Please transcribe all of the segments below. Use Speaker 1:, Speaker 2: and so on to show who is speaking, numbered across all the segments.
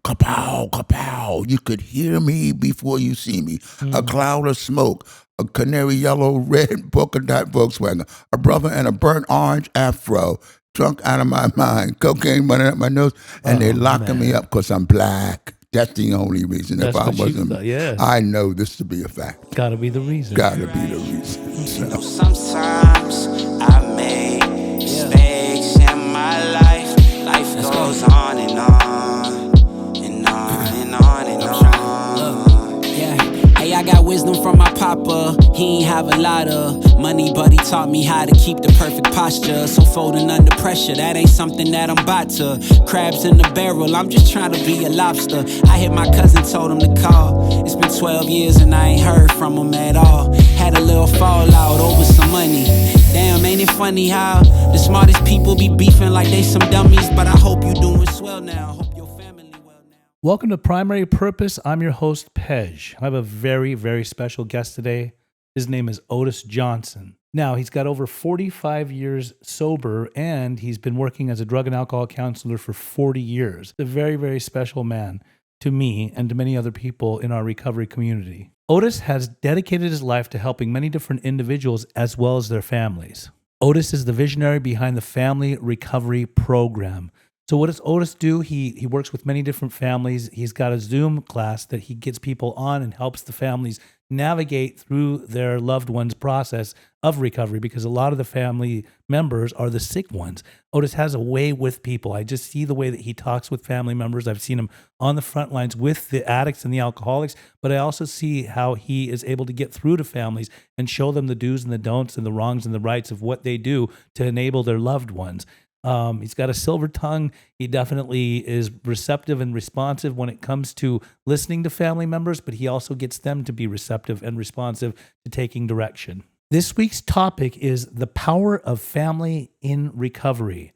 Speaker 1: kapow, kapow. You could hear me before you see me. A cloud of smoke, a canary yellow, red polka dot Volkswagen, a brother and a burnt orange afro, drunk out of my mind, cocaine running up my nose, and they locking me up because I'm black. That's the only reason.
Speaker 2: That's
Speaker 1: if I
Speaker 2: what you
Speaker 1: wasn't,
Speaker 2: thought, yeah.
Speaker 1: I know this to be a fact.
Speaker 2: Gotta be the reason.
Speaker 1: Gotta be the reason. So.
Speaker 3: Sometimes I make mistakes in my life. Life goes on and on and on and on and on.
Speaker 4: Yeah, hey, I got wisdom from my papa. He ain't have a lot of money, but he taught me how to keep the perfect posture. So folding under pressure, that ain't something that I'm about to. Crabs in the barrel, I'm just trying to be a lobster. I hit my cousin, told him to call. It's been 12 years and I ain't heard from him at all. Had a little fallout over some money. Damn, ain't it funny how the smartest people be beefing like they some dummies? But I hope you doing swell now. Hope your family well now.
Speaker 2: Welcome to Primary Purpose. I'm your host, Pej. I have a very, very special guest today. His name is Ottis Johnson. Now, he's got over 45 years sober, and he's been working as a drug and alcohol counselor for 40 years. A very, very special man to me and to many other people in our recovery community. Ottis has dedicated his life to helping many different individuals as well as their families. Ottis is the visionary behind the Family Recovery Program. So what does Ottis do? He works with many different families. He's got a Zoom class that he gets people on and helps the families navigate through their loved ones' process of recovery, because a lot of the family members are the sick ones. Ottis has a way with people. I just see the way that he talks with family members. I've seen him on the front lines with the addicts and the alcoholics, but I also see how he is able to get through to families and show them the do's and the don'ts and the wrongs and the rights of what they do to enable their loved ones. He's got a silver tongue. He definitely is receptive and responsive when it comes to listening to family members, but he also gets them to be receptive and responsive to taking direction. This week's topic is the power of family in recovery.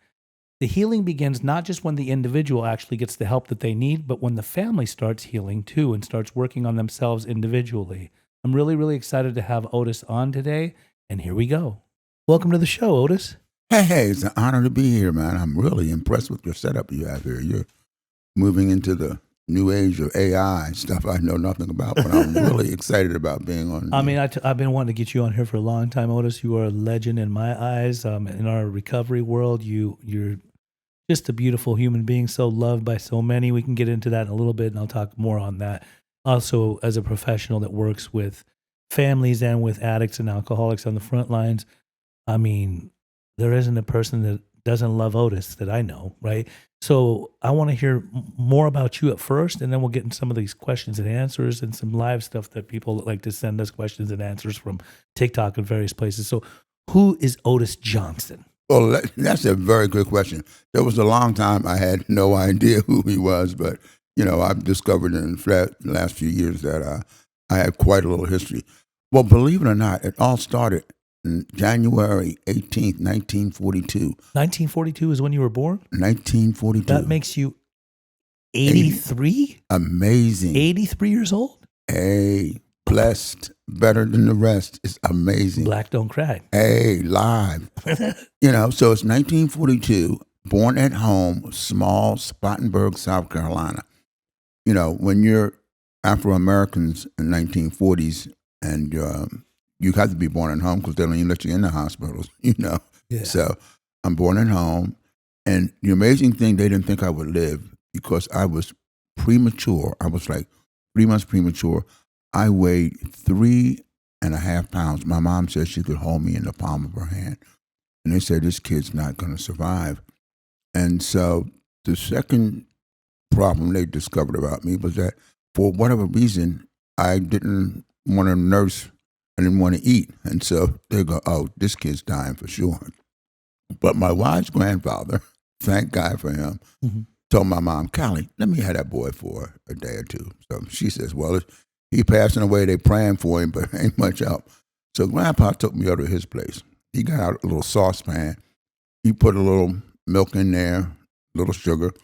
Speaker 2: The healing begins not just when the individual actually gets the help that they need, but when the family starts healing too and starts working on themselves individually. I'm really, really excited to have Ottis on today, and here we go. Welcome to the show, Ottis.
Speaker 1: Hey, it's an honor to be here, man. I'm really impressed with your setup you have here. You're moving into the new age of AI stuff I know nothing about, but I'm really excited about being on.
Speaker 2: I mean, I've been wanting to get you on here for a long time, Ottis. You are a legend in my eyes. In our recovery world, you're just a beautiful human being, so loved by so many. We can get into that in a little bit, and I'll talk more on that. Also, as a professional that works with families and with addicts and alcoholics on the front lines, I mean, there isn't a person that doesn't love Ottis that I know, right? So I want to hear more about you at first, and then we'll get into some of these questions and answers and some live stuff that people like to send us questions and answers from TikTok and various places. So who is Ottis Johnson?
Speaker 1: Well, that's a very good question. There was a long time I had no idea who he was, but, I've discovered in the last few years that I had quite a little history. Well, believe it or not, it all started January 18th, 1942.
Speaker 2: 1942 is when you were born?
Speaker 1: 1942.
Speaker 2: That makes you 83?
Speaker 1: Amazing.
Speaker 2: 83 years old?
Speaker 1: Hey, blessed, better than the rest. It's amazing.
Speaker 2: Black don't crack.
Speaker 1: Hey, live. So it's 1942, born at home, small Spartanburg, South Carolina. When you're Afro-Americans in 1940s and you have to be born at home because they don't even let you in the hospitals, Yeah. So I'm born at home. And the amazing thing, they didn't think I would live because I was premature. I was like 3 months premature. I weighed 3.5 pounds. My mom said she could hold me in the palm of her hand. And they said, this kid's not going to survive. And so the second problem they discovered about me was that for whatever reason, I didn't want to nurse. I didn't want to eat. And so they go, oh, this kid's dying for sure. But my wife's grandfather, thank God for him, told my mom, Callie, let me have that boy for a day or two. So she says, well, he passing away, they praying for him, but ain't much help. So Grandpa took me over to his place. He got out a little saucepan. He put a little milk in there, a little sugar. And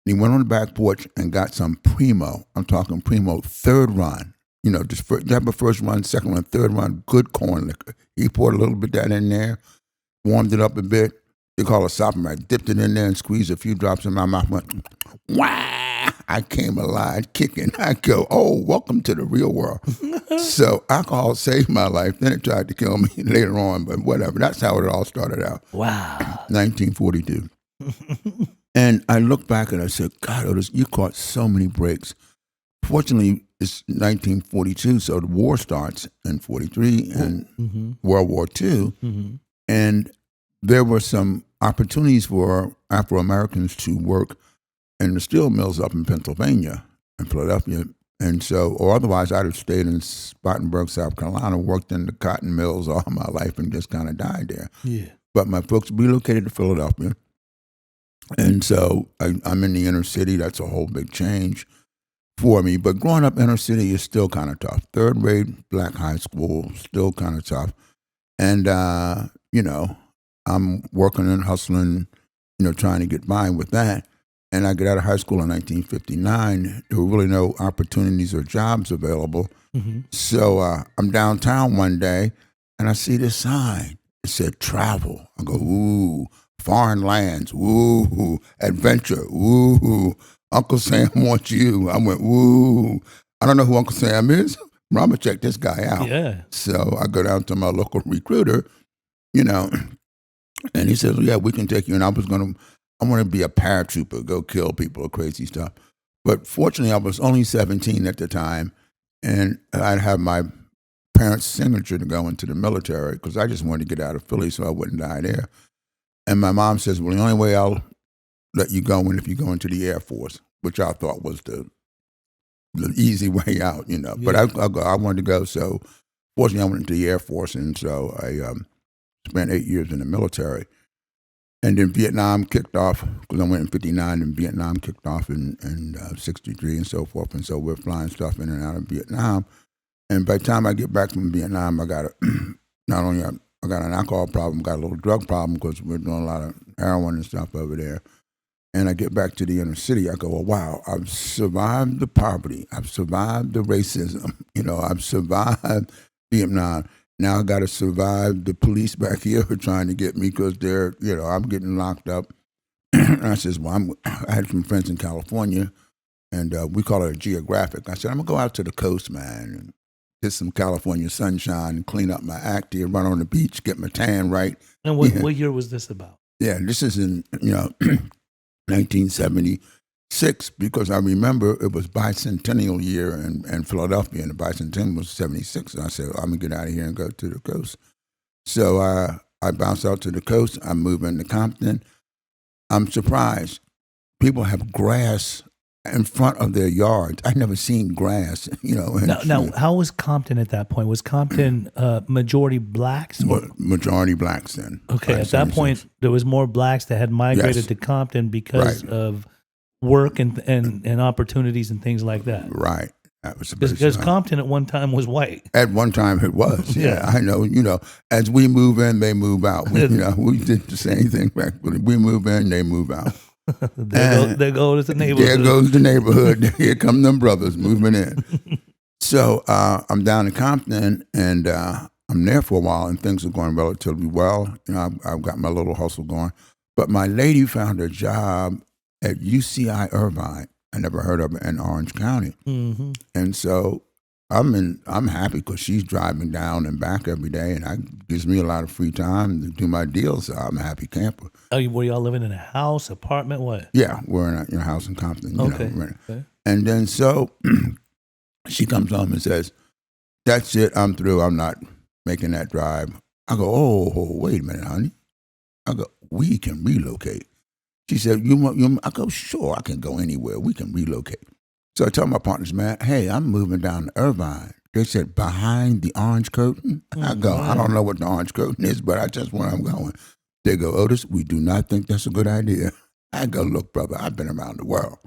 Speaker 1: he went on the back porch and got some Primo. I'm talking Primo, third run. Just first run, second run, third run, good corn liquor. He poured a little bit of that in there, warmed it up a bit. They call it sophomore. I dipped it in there and squeezed a few drops in my mouth. Went, wah! I came alive, kicking. I go, oh, welcome to the real world. So alcohol saved my life. Then it tried to kill me later on, but whatever. That's how it all started out.
Speaker 2: Wow.
Speaker 1: 1942. And I look back and I said, God, Otis, you caught so many breaks. Fortunately, it's 1942, so the war starts in 43 and World War II. And there were some opportunities for Afro-Americans to work in the steel mills up in Pennsylvania and Philadelphia. And so, or otherwise, I'd have stayed in Spartanburg, South Carolina, worked in the cotton mills all my life and just kind of died there.
Speaker 2: Yeah.
Speaker 1: But my folks relocated to Philadelphia. And so I'm in the inner city. That's a whole big change for me. But growing up inner city is still kind of tough. Third grade black high school, still kind of tough. And, you know, I'm working and hustling, you know, trying to get by with that. And I get out of high school in 1959. There were really no opportunities or jobs available. So I'm downtown one day, and I see this sign. It said travel. I go, ooh, foreign lands, ooh, adventure, ooh, Uncle Sam wants you. I went, ooh. I don't know who Uncle Sam is, but I'm going to check this guy out.
Speaker 2: Yeah.
Speaker 1: So I go down to my local recruiter, you know, and he says, well, yeah, we can take you. And I want to be a paratrooper, go kill people or crazy stuff. But fortunately, I was only 17 at the time, and I'd have my parents' signature to go into the military because I just wanted to get out of Philly so I wouldn't die there. And my mom says, well, the only way I'll let you go is if you go into the Air Force, which I thought was the easy way out, you know. But I wanted to go, so fortunately I went into the Air Force, and so I spent 8 years in the military. And then Vietnam kicked off, because I went in 59, and Vietnam kicked off in 63 and so forth. And so we're flying stuff in and out of Vietnam. And by the time I get back from Vietnam, I got not only I got an alcohol problem, got a little drug problem because we're doing a lot of heroin and stuff over there. And I get back to the inner city. I go, well, wow, I've survived the poverty. I've survived the racism. You know, I've survived Vietnam. Now I got to survive the police back here who are trying to get me because they're, you know, I'm getting locked up. And I says, well, I had some friends in California, and we call it a geographic. I said, I'm going to go out to the coast, man, and get some California sunshine and clean up my act here, run on the beach, get my tan right.
Speaker 2: And what year was this about?
Speaker 1: Yeah, this is in, you know, 1976, because I remember it was bicentennial year in Philadelphia, and the bicentennial was 76. And I said, I'm going to get out of here and go to the coast. So I bounced out to the coast. I moved into Compton. I'm surprised. People have grass in front of their yards. I'd never seen grass, you know.
Speaker 2: Now, how was Compton at that point? Was Compton majority blacks?
Speaker 1: Majority blacks then.
Speaker 2: Okay, at that point, there was more blacks that had migrated to Compton because of work and opportunities and things like that.
Speaker 1: Right. That was
Speaker 2: because Compton at one time was white.
Speaker 1: At one time it was. Yeah, I know. You know, as we move in, they move out. We did the same thing back. We move in, they move out.
Speaker 2: There goes the neighborhood.
Speaker 1: There goes the neighborhood. Here come them brothers moving in. So I'm down in Compton, and I'm there for a while, and things are going relatively well. You know, I've got my little hustle going. But my lady found a job at UCI Irvine. I never heard of it in Orange County. Mm-hmm. And so I'm happy because she's driving down and back every day, and that gives me a lot of free time to do my deals. So I'm a happy camper.
Speaker 2: Oh, were y'all living in a house, apartment, what?
Speaker 1: Yeah, we're in a house in Compton.
Speaker 2: Okay.
Speaker 1: Okay. And then so she comes home and says, that's it, I'm through. I'm not making that drive. I go, oh, wait a minute, honey. I go, we can relocate. She said, I go, sure, I can go anywhere. We can relocate. So I tell my partners, man, hey, I'm moving down to Irvine. They said, behind the orange curtain? I go, I don't know what the orange curtain is, but I just where I'm going. They go, Otis, we do not think that's a good idea. I go, look, brother, I've been around the world.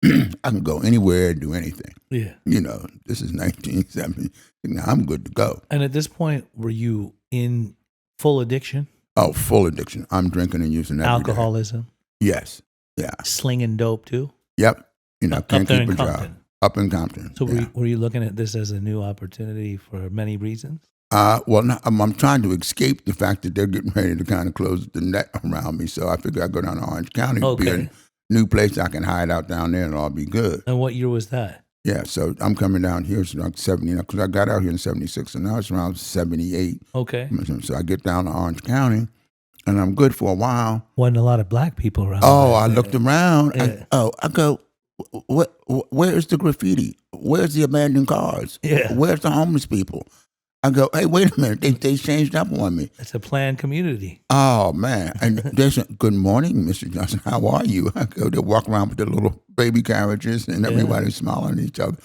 Speaker 1: I can go anywhere and do anything. Yeah. You know, this is 1970. Now I'm good to go.
Speaker 2: And at this point, were you in full addiction?
Speaker 1: Oh, full addiction. I'm drinking and using every
Speaker 2: alcoholism?
Speaker 1: Day. Yes. Yeah.
Speaker 2: Slinging dope too?
Speaker 1: Yep. You know, can't keep a job. Up in Compton.
Speaker 2: So were you looking at this as a new opportunity for many reasons?
Speaker 1: Well, no, I'm trying to escape the fact that they're getting ready to kind of close the net around me. So I figure I go down to Orange County, new place I can hide out down there and I'll be good.
Speaker 2: And what year was that?
Speaker 1: Yeah, so I'm coming down here, so like 70, because I got out here in 76, and now it's around 78.
Speaker 2: Okay.
Speaker 1: So I get down to Orange County, and I'm good for a while.
Speaker 2: Wasn't a lot of black people around.
Speaker 1: Oh, I looked around.
Speaker 2: Yeah.
Speaker 1: I go, where's the graffiti? Where's the abandoned cars?
Speaker 2: Yeah.
Speaker 1: Where's the homeless people? I go, hey, wait a minute. They changed up on me.
Speaker 2: It's a planned community.
Speaker 1: Oh, man. And they said, good morning, Mr. Johnson. How are you? I go, they walk around with their little baby carriages and everybody smiling at each other.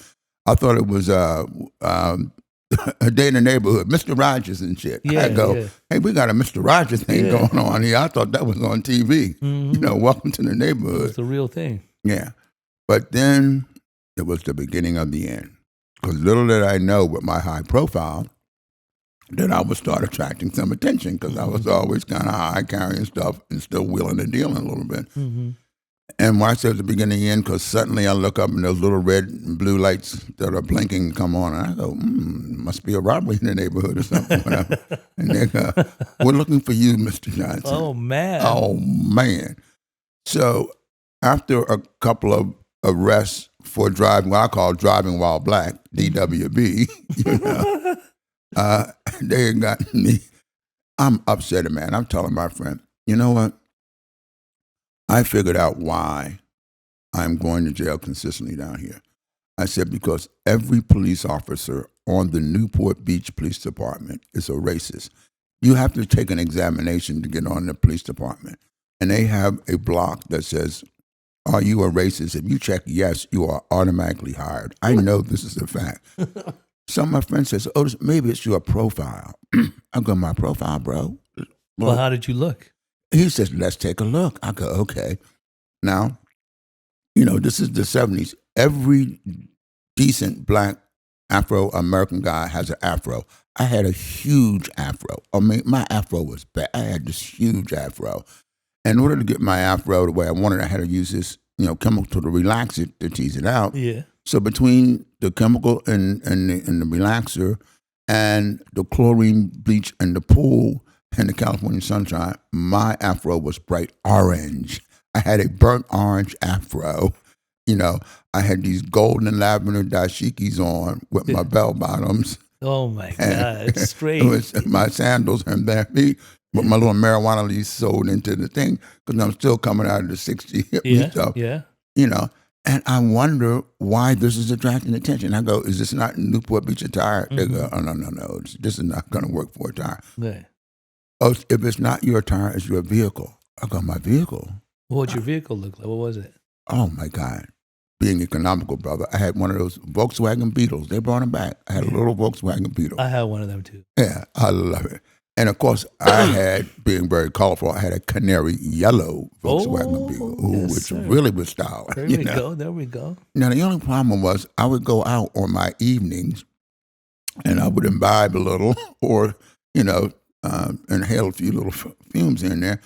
Speaker 1: I thought it was a day in the neighborhood, Mr. Rogers and shit.
Speaker 2: Yeah,
Speaker 1: I go, hey, we got a Mr. Rogers thing going on here. I thought that was on TV. You know, welcome to the neighborhood.
Speaker 2: It's the real thing.
Speaker 1: Yeah. But then it was the beginning of the end. Because little did I know with my high profile, that I would start attracting some attention because I was always kind of high carrying stuff and still wheeling and dealing a little bit.
Speaker 2: Mm-hmm.
Speaker 1: And when I say at the beginning and end, because suddenly I look up and those little red and blue lights that are blinking come on, and I go, must be a robbery in the neighborhood or something. Whatever. And they go, we're looking for you, Mr. Johnson.
Speaker 2: Oh, man.
Speaker 1: Oh, man. So after a couple of arrests for driving, what I call driving while black, DWB, you know, they got me. I'm upset, man. I'm telling my friend, you know what? I figured out why I'm going to jail consistently down here. I said, because every police officer on the Newport Beach Police Department is a racist. You have to take an examination to get on the police department. And they have a block that says, are you a racist? If you check yes, you are automatically hired. I know this is a fact. Some of my friends says, oh, maybe it's your profile. I go, my profile, bro?
Speaker 2: Well, how did you look?
Speaker 1: He says, let's take a look. I go, okay. Now, you know, this is the 70s. Every decent black Afro-American guy has an afro. I had a huge afro. I mean, my afro was bad. I had this huge afro. In order to get my afro the way I wanted, I had to use this, you know, chemical to relax it, to tease it out.
Speaker 2: Yeah.
Speaker 1: So between the chemical and the relaxer and the chlorine bleach and the pool and the California sunshine, my afro was bright orange. I had a burnt orange afro. You know, I had these golden and lavender dashikis on with my bell bottoms.
Speaker 2: Oh, my God. It's straight.
Speaker 1: It was my sandals and bare feet with my little marijuana leaves sewed into the thing because I'm still coming out of the 60s hippie stuff.
Speaker 2: Yeah.
Speaker 1: You know, and I wonder why this is attracting attention. I go, is this not Newport Beach attire? They go, oh, no. This is not going to work for attire.
Speaker 2: Yeah.
Speaker 1: Oh, if it's not your attire, it's your vehicle. I go, my vehicle?
Speaker 2: What'd your vehicle look like? What was it?
Speaker 1: Oh, my God. Being economical, brother, I had one of those Volkswagen Beetles. They brought them back. I had a little Volkswagen Beetle.
Speaker 2: I had one of them, too.
Speaker 1: Yeah, I love it. And, of course, I had, being very colorful, I had a canary yellow Volkswagen Beetle, which really was stylish.
Speaker 2: There we go.
Speaker 1: Now, the only problem was I would go out on my evenings and I would imbibe a little or, you know, inhale a few little fumes in there.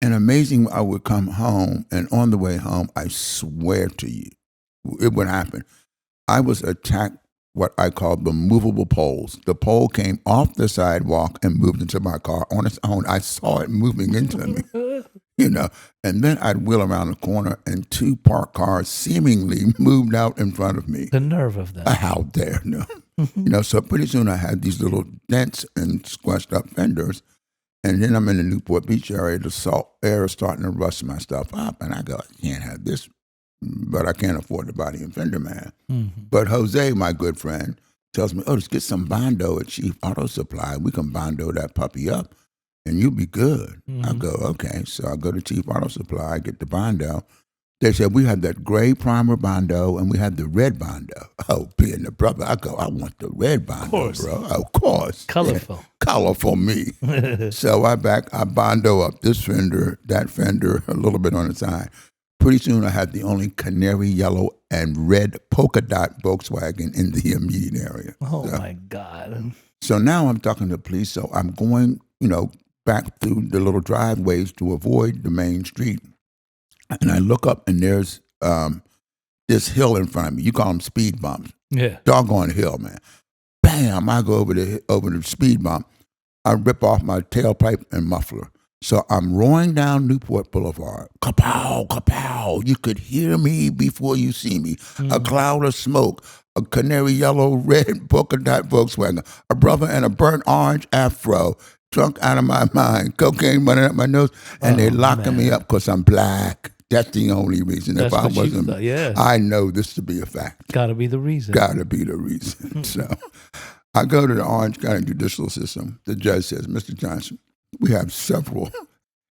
Speaker 1: And amazing, I would come home, and on the way home, I swear to you, it would happen. I was attacked what I call the movable poles. The pole came off the sidewalk and moved into my car on its own. I saw it moving into me, you know. And then I'd wheel around the corner and two parked cars seemingly moved out in front of me.
Speaker 2: The nerve of that.
Speaker 1: How dare, no. You know, so pretty soon I had these little dents and squashed up fenders. And then I'm in the Newport Beach area. The salt air is starting to rust my stuff up. And I go, I can't have this, but I can't afford the body and fender man. Mm-hmm. But Jose, my good friend, tells me, oh, just get some Bondo at Chief Auto Supply. We can Bondo that puppy up and you'll be good. Mm-hmm. I go, okay. So I go to Chief Auto Supply, I get the Bondo. They said, we have that gray primer Bondo and we have the red Bondo. Oh, being the brother, I go, I want the red Bondo, bro. Of course.
Speaker 2: Colorful.
Speaker 1: Yeah. Colorful me. So I Bondo up this fender, that fender, a little bit on the side. Pretty soon I had the only canary yellow and red polka dot Volkswagen in the immediate area.
Speaker 2: Oh, my God.
Speaker 1: So now I'm talking to the police. So I'm going, you know, back through the little driveways to avoid the main street. And I look up and there's this hill in front of me. You call them speed bumps.
Speaker 2: Yeah.
Speaker 1: Doggone hill, man. Bam, I go over the speed bump. I rip off my tailpipe and muffler. So I'm rowing down Newport Boulevard. Kapow, kapow. You could hear me before you see me. A cloud of smoke, a canary yellow, red polka dot Volkswagen, a brother and a burnt orange afro, drunk out of my mind, cocaine running up my nose, and they locking me up because I'm black. That's the only reason.
Speaker 2: That's
Speaker 1: if I
Speaker 2: what you
Speaker 1: wasn't,
Speaker 2: thought, yeah.
Speaker 1: I know this to be a fact.
Speaker 2: Gotta be the reason.
Speaker 1: Gotta be the reason. So I go to the Orange County Judicial System. The judge says, Mr. Johnson, we have several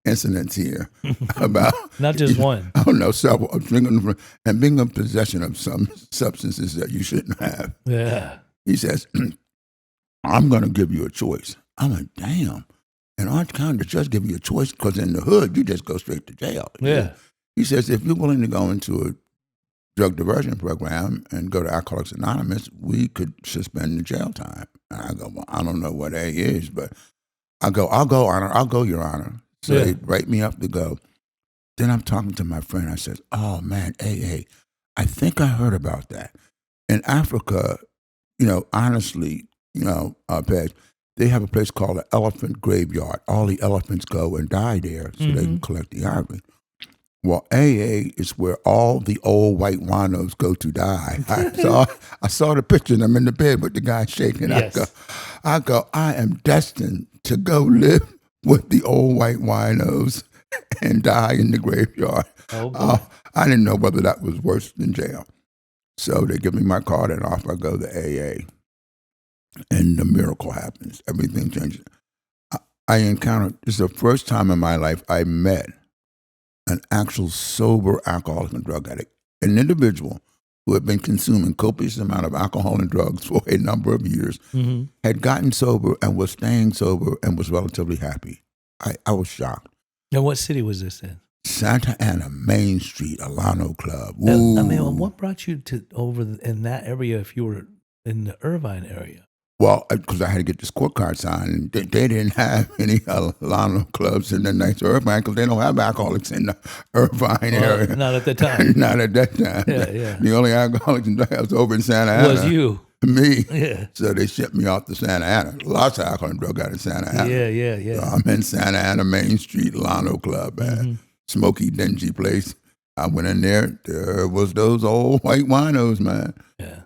Speaker 1: incidents here about
Speaker 2: Not just one.
Speaker 1: I don't know, several of drinking and being in possession of some substances that you shouldn't have.
Speaker 2: Yeah.
Speaker 1: He says, I'm going to give you a choice. I'm like, damn. In Orange County, the judge give you a choice because in the hood, you just go straight to jail.
Speaker 2: Yeah.
Speaker 1: He says, if you're willing to go into a drug diversion program and go to Alcoholics Anonymous, we could suspend the jail time. And I go, well, I don't know what A is, but I'll go, Your Honor. So they write me up to go. Then I'm talking to my friend. I said, oh, man, AA, I think I heard about that. In Africa, honestly, Peg, they have a place called the Elephant Graveyard. All the elephants go and die there so they can collect the ivory. Well, AA is where all the old white winos go to die. I saw the picture of them in the bed with the guy shaking.
Speaker 2: Yes.
Speaker 1: I am destined to go live with the old white winos and die in the graveyard.
Speaker 2: Oh, boy.
Speaker 1: I didn't know whether that was worse than jail. So they give me my card and off I go to AA. And the miracle happens. Everything changes. I encountered, this is the first time in my life I met an actual sober alcoholic and drug addict, an individual who had been consuming copious amount of alcohol and drugs for a number of years, had gotten sober and was staying sober and was relatively happy. I was shocked.
Speaker 2: Now, what city was this in?
Speaker 1: Santa Ana, Main Street, Alano Club.
Speaker 2: I mean, what brought you to in that area if you were in the Irvine area?
Speaker 1: Well, because I had to get the scorecard signed. They didn't have any Alano clubs in the nice Irvine because they don't have alcoholics in the Irvine area.
Speaker 2: Not at the time.
Speaker 1: Not at that time.
Speaker 2: Yeah.
Speaker 1: The only alcoholics in the house over in Santa Ana
Speaker 2: Was you.
Speaker 1: Me.
Speaker 2: Yeah.
Speaker 1: So they shipped me off to Santa Ana. Lots of alcohol and drug out in Santa Ana.
Speaker 2: Yeah.
Speaker 1: So I'm in Santa Ana, Main Street, Alano Club, man. Smoky, dingy place. I went in there. There was those old white winos, man.
Speaker 2: Yeah.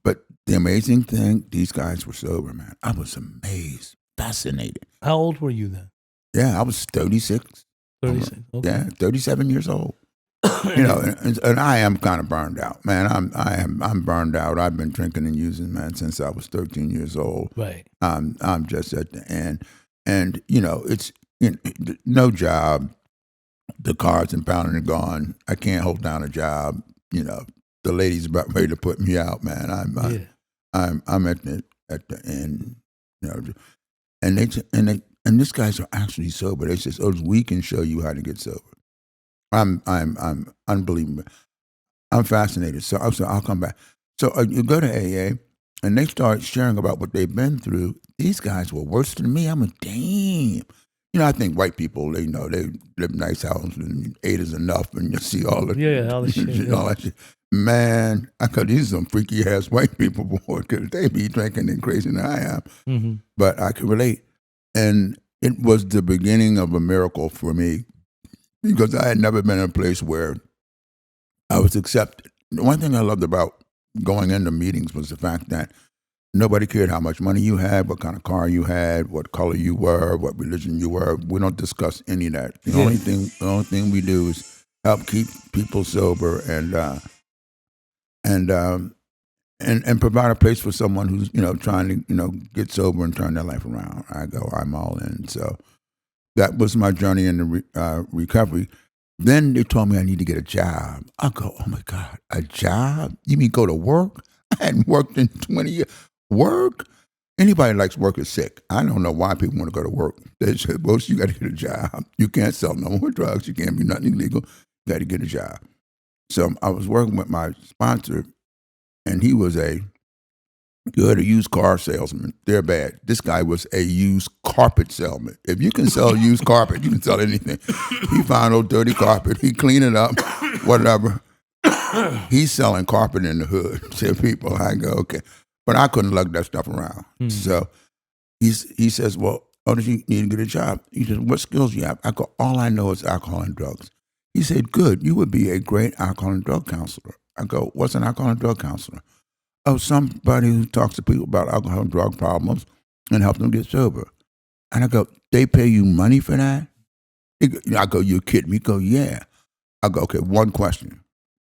Speaker 1: But the amazing thing, these guys were sober, man. I was amazed, fascinated.
Speaker 2: How old were you then?
Speaker 1: Yeah, I was 36.
Speaker 2: 36. Okay.
Speaker 1: Yeah, 37 years old. And I am kind of burned out, man. I'm burned out. I've been drinking and using, man, since I was 13 years old.
Speaker 2: Right.
Speaker 1: I'm just at the end, and it's no job. The car's impounded and gone. I can't hold down a job. The lady's about ready to put me out, man. I'm at the end. And these guys are actually sober. They says, we can show you how to get sober. I'm unbelievable. I'm fascinated. So I'll come back. So you go to AA, and they start sharing about what they've been through. These guys were worse than me. I'm a damn. I think white people, they live in nice houses and 8 is enough, and you see all the
Speaker 2: all the shit.
Speaker 1: all that shit. Man, these are some freaky ass white people, boy, because they be drinking and crazy than I am.
Speaker 2: Mm-hmm.
Speaker 1: But I could relate, and it was the beginning of a miracle for me because I had never been in a place where I was accepted. The one thing I loved about going into meetings was the fact that nobody cared how much money you had, what kind of car you had, what color you were, what religion you were. We don't discuss any of that. The only thing we do is help keep people sober and provide a place for someone who's trying to get sober and turn their life around. I'm all in. So that was my journey in the recovery. Then they told me I need to get a job. I go, oh my God, a job? You mean go to work? I hadn't worked in 20 years. Work? Anybody that likes work is sick. I don't know why people want to go to work. They said, well, you got to get a job. You can't sell no more drugs. You can't do nothing illegal. You got to get a job. So I was working with my sponsor, and he was a used car salesman. They're bad. This guy was a used carpet salesman. If you can sell used carpet, you can sell anything. He found old dirty carpet. He cleaned it up, whatever. He's selling carpet in the hood to people. I go, okay. But I couldn't lug that stuff around. So he says, well, Oh, does you need to get a job? He said, what skills you have? I go, all I know is alcohol and drugs. He said, good, you would be a great alcohol and drug counselor. I go, what's an alcohol and drug counselor? Oh, somebody who talks to people about alcohol and drug problems and help them get sober. And I go, they pay you money for that? I go, you kidding me? He go, yeah. I go, okay, one question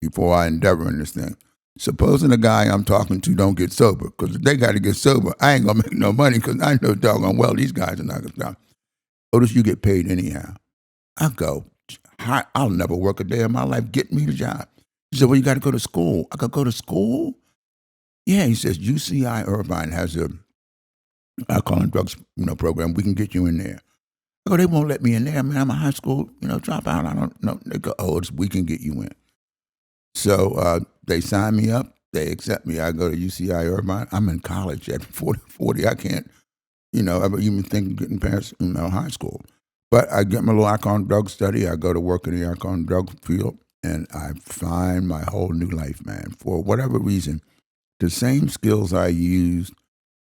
Speaker 1: before I endeavor in this thing. Supposing the guy I'm talking to don't get sober, because if they got to get sober, I ain't going to make no money because I know doggone well these guys are not going to stop. Otis, you get paid anyhow. I go, I'll never work a day in my life. Get me the job. He said, well, you got to go to school. I go to school? Yeah, he says, UCI Irvine has a alcohol and drugs program. We can get you in there. I go, they won't let me in there. Man, I'm a high school dropout. I don't know. They go, oh, we can get you in. So they sign me up. They accept me. I go to UCI Irvine. I'm in college at 40. I can't, ever even think of getting past, high school. But I get my little alcohol and drug study. I go to work in the alcohol and drug field, and I find my whole new life, man. For whatever reason, the same skills I used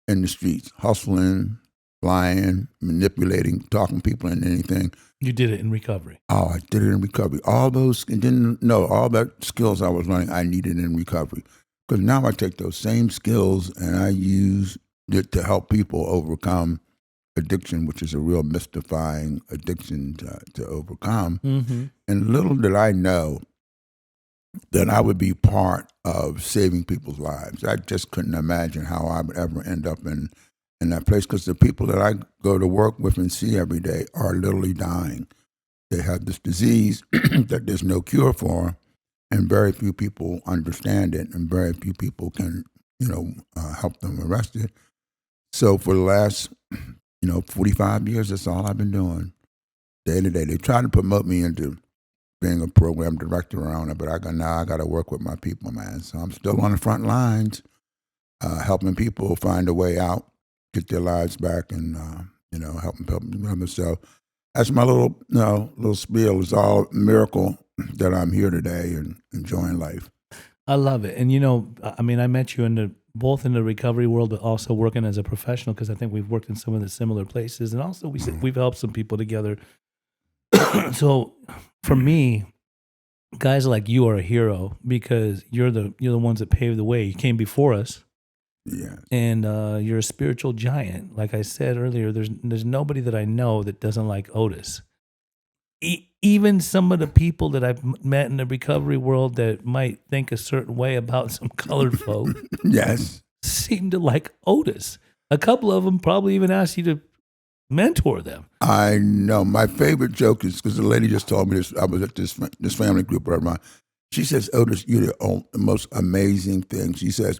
Speaker 1: in the streets, hustling, lying, manipulating, talking people into anything.
Speaker 2: You did it in recovery.
Speaker 1: Oh, I did it in recovery. All that skills I was learning, I needed in recovery. Because now I take those same skills and I use it to help people overcome addiction, which is a real mystifying addiction to overcome.
Speaker 2: Mm-hmm.
Speaker 1: And little did I know that I would be part of saving people's lives. I just couldn't imagine how I would ever end up in that place, because the people that I go to work with and see every day are literally dying. They have this disease that there's no cure for, and very few people understand it, and very few people can, help them arrest it. So for the last, 45 years, that's all I've been doing, day to day. They try to promote me into being a program director around it, but I got to work with my people, man. So I'm still on the front lines, helping people find a way out, get their lives back, and helping them. So that's my little spiel. It's all miracle that I'm here today and enjoying life.
Speaker 2: I love it. And I met you both in the recovery world, but also working as a professional, because I think we've worked in some of the similar places, and also we've helped some people together. So for me, guys like you are a hero, because you're the ones that paved the way. You came before us.
Speaker 1: Yeah.
Speaker 2: And you're a spiritual giant. Like I said earlier, there's nobody that I know that doesn't like Otis. Even some of the people that I've met in the recovery world that might think a certain way about some colored folk,
Speaker 1: yes,
Speaker 2: seem to like Otis. A couple of them probably even asked you to mentor them.
Speaker 1: I know. My favorite joke is, because the lady just told me this. I was at this family group right now. She says, Otis, you're the most amazing thing. She says,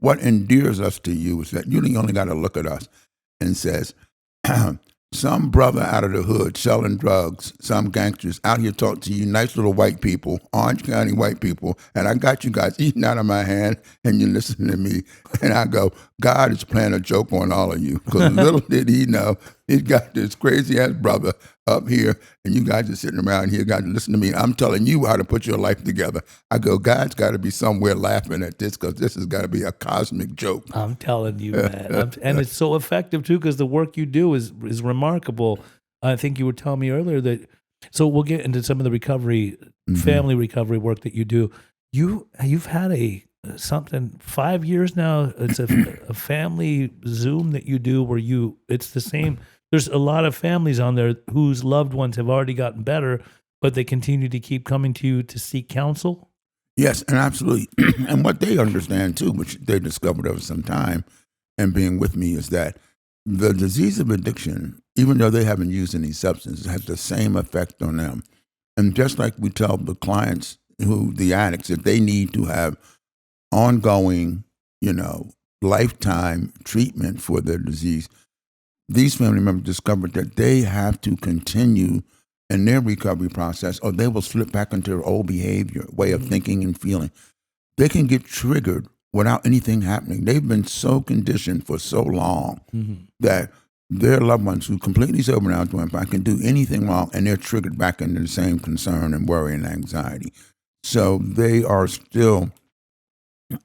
Speaker 1: what endears us to you is that you only got to look at us and says, some brother out of the hood selling drugs, some gangsters out here talking to you, nice little white people, Orange County white people, and I got you guys eating out of my hand, and you listen to me. And I go, God is playing a joke on all of you, because little did he know, he's got this crazy-ass brother up here, and you guys are sitting around here, got to listen to me. I'm telling you how to put your life together. I go, God's got to be somewhere laughing at this, because this has got to be a cosmic joke.
Speaker 2: I'm telling you, man. And it's so effective, too, because the work you do is remarkable. I think you were telling me earlier that, so we'll get into some of the recovery, family recovery work that you do. You've had something 5 years now. It's a family Zoom that you do where it's the same. There's a lot of families on there whose loved ones have already gotten better, but they continue to keep coming to you to seek counsel.
Speaker 1: Yes, and absolutely. And what they understand too, which they discovered over some time and being with me, is that the disease of addiction, even though they haven't used any substance, has the same effect on them. And just like we tell the clients, the addicts, that they need to have ongoing, lifetime treatment for their disease, these family members discovered that they have to continue in their recovery process, or they will slip back into their old behavior, way of thinking and feeling. They can get triggered without anything happening. They've been so conditioned for so long that their loved ones who completely sober now doing fine can do anything wrong, and they're triggered back into the same concern and worry and anxiety. So they are still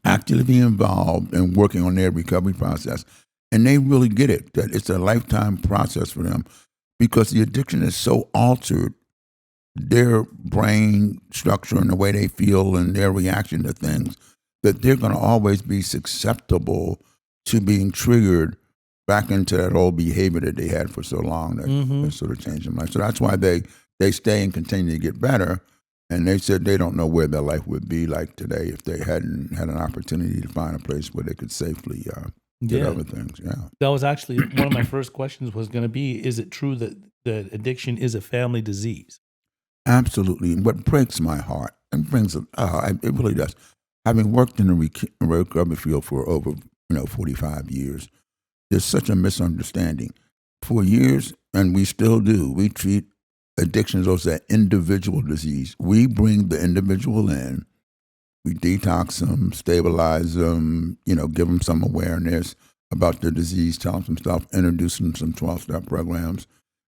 Speaker 1: actively involved in working on their recovery process. And they really get it, that it's a lifetime process for them because the addiction is so altered, their brain structure and the way they feel and their reaction to things, that they're going to always be susceptible to being triggered back into that old behavior that they had for so long that sort of changed their life. So that's why they stay and continue to get better. And they said they don't know where their life would be like today if they hadn't had an opportunity to find a place where they could safely did other things. Yeah,
Speaker 2: that was actually one of my first questions was going to be: is it true that addiction is a family disease?
Speaker 1: absolutely. And what breaks my heart and brings it really does. Having worked in the recovery field for over 45 years, there's such a misunderstanding. For years, and we still do, we treat addictions as an individual disease. We bring the individual in. We detox them, stabilize them, give them some awareness about their disease, tell them some stuff, introduce them to some 12-step programs,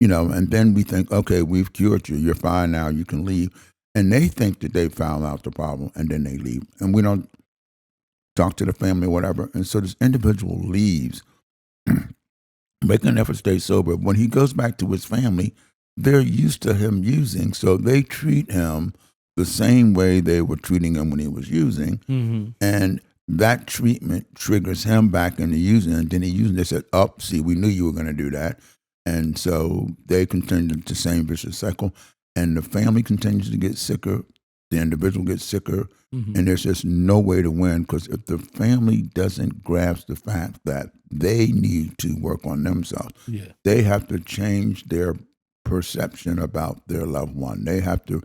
Speaker 1: and then we think, okay, we've cured you. You're fine now. You can leave. And they think that they found out the problem, and then they leave. And we don't talk to the family or whatever. And so this individual leaves, making an effort to stay sober. When he goes back to his family, they're used to him using, so they treat him the same way they were treating him when he was using. And that treatment triggers him back into using, and then he using. They said, see, we knew you were going to do that. And so they continue the same vicious cycle, and the family continues to get sicker, the individual gets sicker, and there's just no way to win, because if the family doesn't grasp the fact that they need to work on themselves, they have to change their perception about their loved one. They have to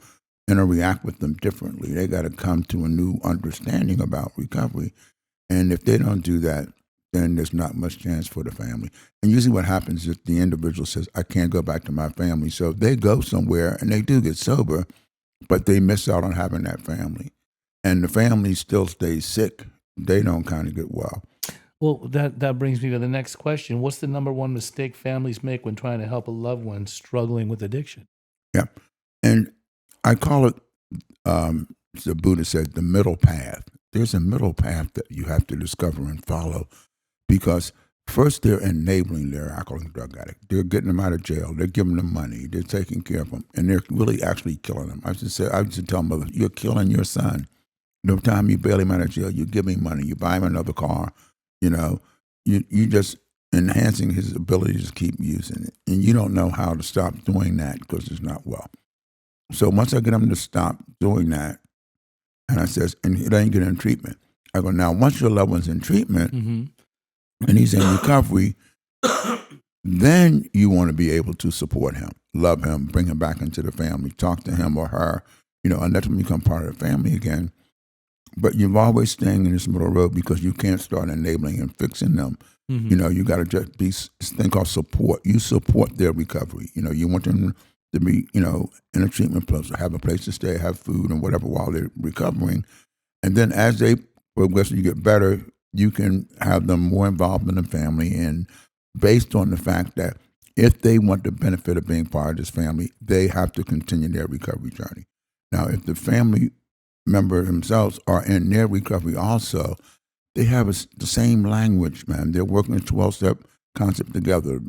Speaker 1: interact with them differently. They got to come to a new understanding about recovery. And if they don't do that, then there's not much chance for the family. And usually what happens is the individual says, I can't go back to my family. So they go somewhere and they do get sober, but they miss out on having that family. And the family still stays sick. They don't kind of get well.
Speaker 2: Well, that brings me to the next question. What's the number one mistake families make when trying to help a loved one struggling with addiction?
Speaker 1: Yeah. And I call it, the Buddha said, the middle path. There's a middle path that you have to discover and follow, because first they're enabling their alcoholic and drug addict. They're getting them out of jail. They're giving them money. They're taking care of them. And they're really actually killing them. I used to tell mother, you're killing your son. The time you bail him out of jail, you give him money. You buy him another car. You just enhancing his ability to keep using it. And you don't know how to stop doing that because it's not well. So once I get him to stop doing that, and I says, and he ain't getting treatment. I go, now once your loved one's in treatment and he's in recovery, then you want to be able to support him, love him, bring him back into the family, talk to him or her, and let them become part of the family again. But you're always staying in this middle road because you can't start enabling and fixing them. You got to just be this thing called support. You support their recovery. You want them to be, in a treatment place, have a place to stay, have food and whatever while they're recovering. And then as they progress and you get better, you can have them more involved in the family. And based on the fact that if they want the benefit of being part of this family, they have to continue their recovery journey. Now, if the family member themselves are in their recovery also, they have the same language, man. They're working a 12-step concept together.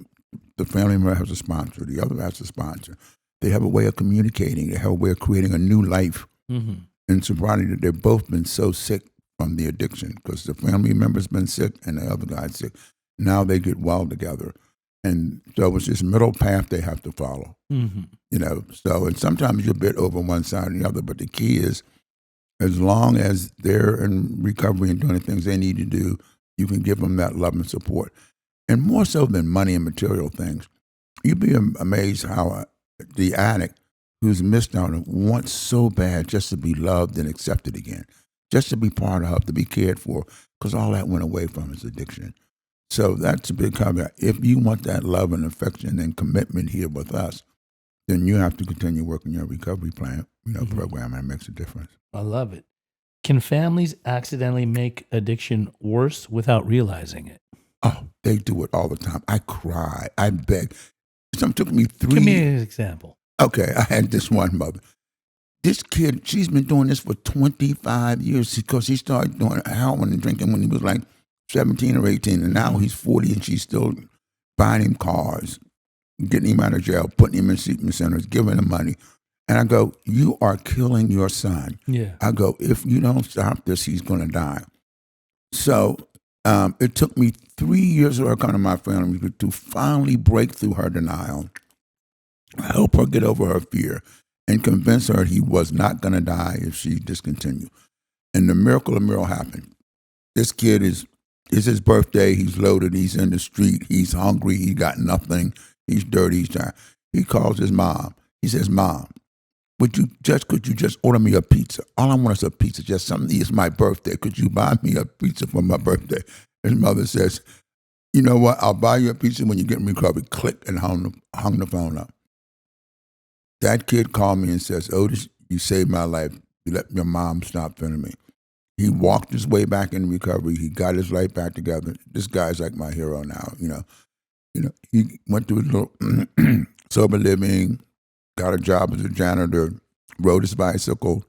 Speaker 1: The family member has a sponsor. The other has a sponsor. They have a way of communicating. They have a way of creating a new life in sobriety. That they've both been so sick from the addiction because the family member's been sick and the other guy's sick. Now they get well together. And so it's this middle path they have to follow. So, and sometimes you're a bit over one side or the other, but the key is, as long as they're in recovery and doing the things they need to do, you can give them that love and support. And more so than money and material things, you'd be amazed how the addict who's missed out and wants so bad just to be loved and accepted again, just to be part of, to be cared for, because all that went away from his addiction. So that's a big caveat. If you want that love and affection and commitment here with us, then you have to continue working your recovery plan, program, and it makes a difference.
Speaker 2: I love it. Can families accidentally make addiction worse without realizing it?
Speaker 1: Oh, they do it all the time. I cry. I beg. Something took me 3
Speaker 2: Give me an example.
Speaker 1: Okay, I had this one mother. This kid, she's been doing this for 25 years because he started doing heroin and drinking when he was like 17 or 18, and now he's 40, and she's still buying him cars, getting him out of jail, putting him in treatment centers, giving him money. And I go, you are killing your son.
Speaker 2: Yeah.
Speaker 1: I go, if you don't stop this, he's going to die. So it took me 3 years of her coming to my family to finally break through her denial, help her get over her fear, and convince her he was not going to die if she discontinued. And the miracle happened. This kid it's his birthday. He's loaded. He's in the street. He's hungry. He got nothing. He's dirty. He's tired. He calls his mom. He says, Mom, could you just order me a pizza? All I want is a pizza, just something. It's my birthday. Could you buy me a pizza for my birthday? His mother says, you know what? I'll buy you a pizza when you get in recovery. Click, and hung the phone up. That kid called me and says, Otis, you saved my life. You let your mom stop feeling me. He walked his way back in recovery. He got his life back together. This guy's like my hero now. You know, he went through his little sober living, got a job as a janitor, rode his bicycle,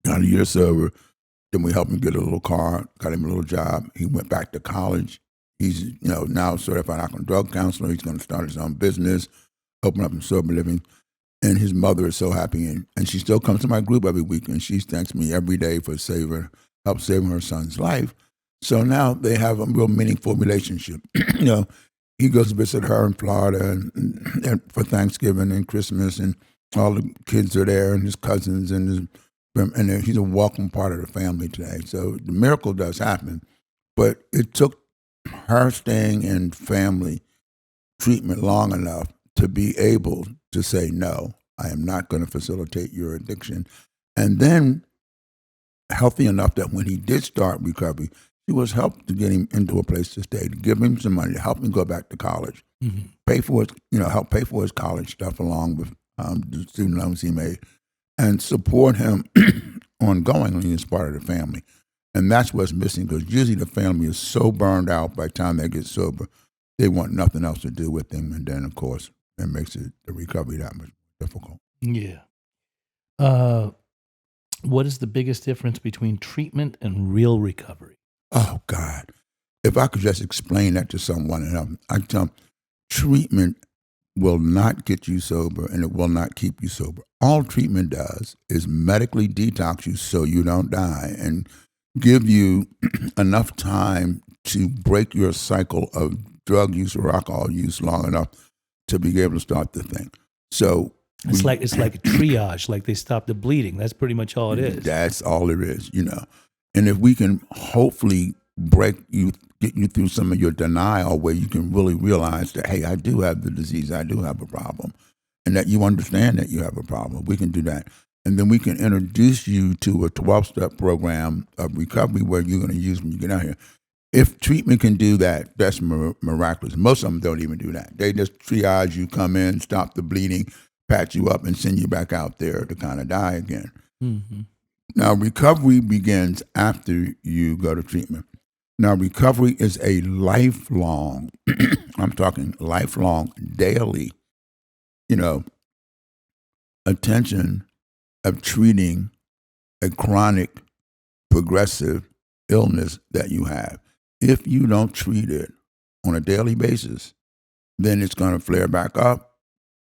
Speaker 1: got a year sober. Then we helped him get a little car, got him a little job. He went back to college. He's now certified alcohol and drug counselor. He's going to start his own business, open up in sober living. And his mother is so happy, and she still comes to my group every week, and she thanks me every day for help saving her son's life. So now they have a real meaningful relationship. He goes to visit her in Florida and for Thanksgiving and Christmas, and all the kids are there, and his cousins, and he's a welcome part of the family today. So the miracle does happen, but it took her staying in family treatment long enough to be able to say, no, I am not going to facilitate your addiction. And then healthy enough that when he did start recovery, she was helped to get him into a place to stay, to give him some money, to help him go back to college, pay for his, help pay for his college stuff along with the student loans he made, and support him ongoingly as part of the family. And that's what's missing, because usually the family is so burned out by the time they get sober, they want nothing else to do with him. And then, of course, it makes the recovery that much difficult.
Speaker 2: Yeah. What is the biggest difference between treatment and real recovery?
Speaker 1: Oh, God. If I could just explain that to someone, I tell them, treatment will not get you sober, and it will not keep you sober. All treatment does is medically detox you so you don't die and give you enough time to break your cycle of drug use or alcohol use long enough to be able to start the thing. So
Speaker 2: it's like a triage, like they stop the bleeding. That's pretty much all it is.
Speaker 1: That's all it is, And if we can hopefully get you through some of your denial, where you can really realize that, hey, I do have the disease, I do have a problem, and that you understand that you have a problem, we can do that. And then we can introduce you to a 12-step program of recovery where you're going to use when you get out here. If treatment can do that, that's miraculous. Most of them don't even do that. They just triage you, come in, stop the bleeding, patch you up, and send you back out there to kind of die again. Mm-hmm. Now, recovery begins after you go to treatment. Now, recovery is a lifelong, I'm talking lifelong, daily, attention of treating a chronic, progressive illness that you have. If you don't treat it on a daily basis, then it's going to flare back up.